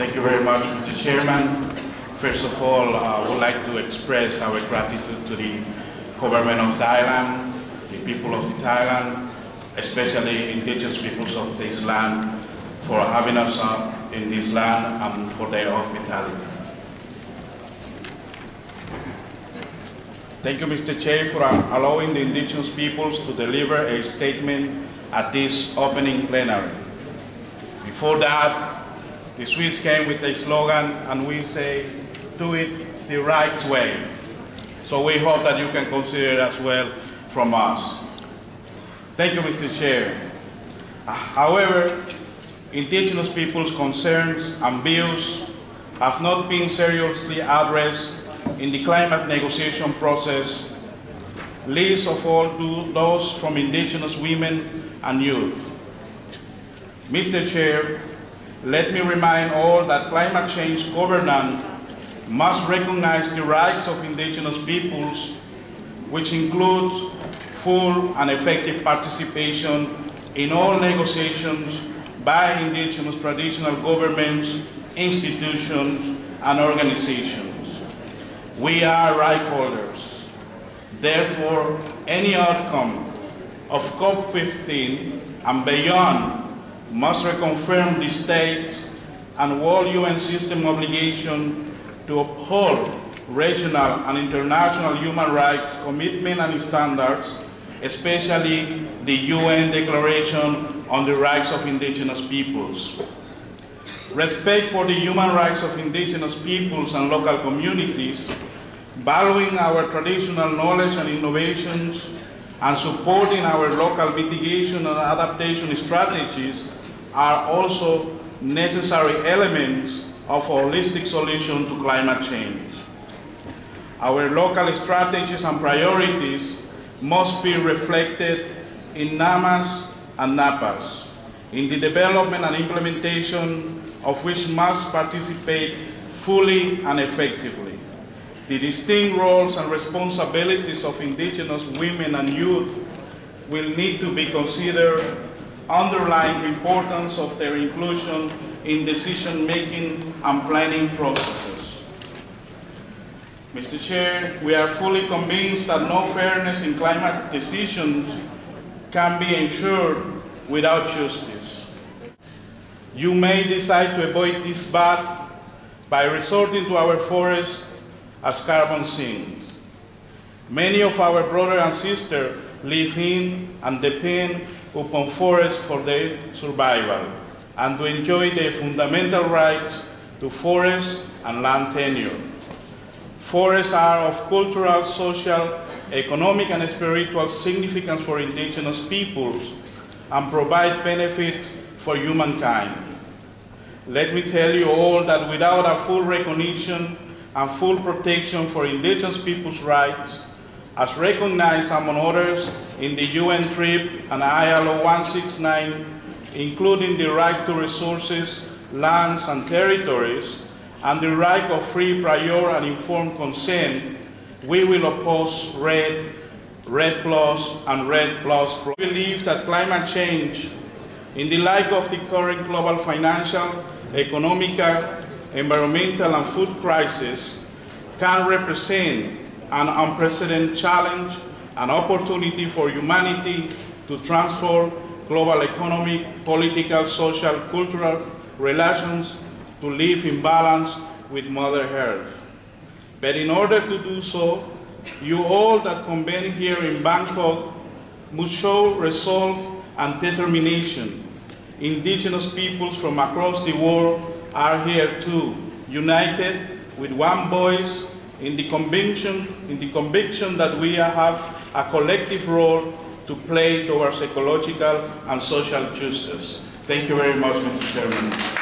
Thank you very much, Mr. Chairman. First of all, I would like to express our gratitude to the government of Thailand, the people of Thailand, especially indigenous peoples of this land, for having us in this land and for their hospitality. Thank you, Mr. Chair, for allowing the indigenous peoples to deliver a statement at this opening plenary. Before that, the Swiss came with a slogan, and we say, do it the right way. So we hope that you can consider it as well from us. Thank you, Mr. Chair. However, indigenous people's concerns and views have not been seriously addressed in the climate negotiation process, least of all to those from indigenous women and youth. Mr. Chair, let me remind all that climate change governance must recognize the rights of indigenous peoples, which includes full and effective participation in all negotiations by indigenous traditional governments, institutions, and organizations. We are right holders. Therefore, any outcome of COP15 and beyond must reconfirm the states and world UN system obligation to uphold regional and international human rights commitment and standards, especially the UN Declaration on the Rights of Indigenous Peoples. Respect for the human rights of indigenous peoples and local communities, valuing our traditional knowledge and innovations, and supporting our local mitigation and adaptation strategies are also necessary elements of a holistic solution to climate change. Our local strategies and priorities must be reflected in NAMAs and NAPAs, in the development and implementation of which must participate fully and effectively. The distinct roles and responsibilities of indigenous women and youth will need to be considered, underlying the importance of their inclusion in decision-making and planning processes. Mr. Chair, we are fully convinced that no fairness in climate decisions can be ensured without justice. You may decide to avoid this path by resorting to our forests as carbon sinks. Many of our brothers and sisters live in and depend upon forests for their survival and to enjoy their fundamental rights to forest and land tenure. Forests are of cultural, social, economic, and spiritual significance for indigenous peoples and provide benefits for humankind. Let me tell you all that without a full recognition and full protection for indigenous people's rights, as recognized among others in the UN TRIP and ILO 169, including the right to resources, lands, and territories, and the right of free, prior, and informed consent, we will oppose REDD, REDD+, and REDD+. We believe that climate change, in the light of the current global financial, economical, environmental, and food crisis, can represent an unprecedented challenge, an opportunity for humanity to transform global economic, political, social, cultural relations to live in balance with Mother Earth. But in order to do so, you all that convene here in Bangkok must show resolve and determination. Indigenous peoples from across the world are here too, united with one voice in the conviction that we have a collective role to play towards ecological and social justice. Thank you very much, Mr. Chairman.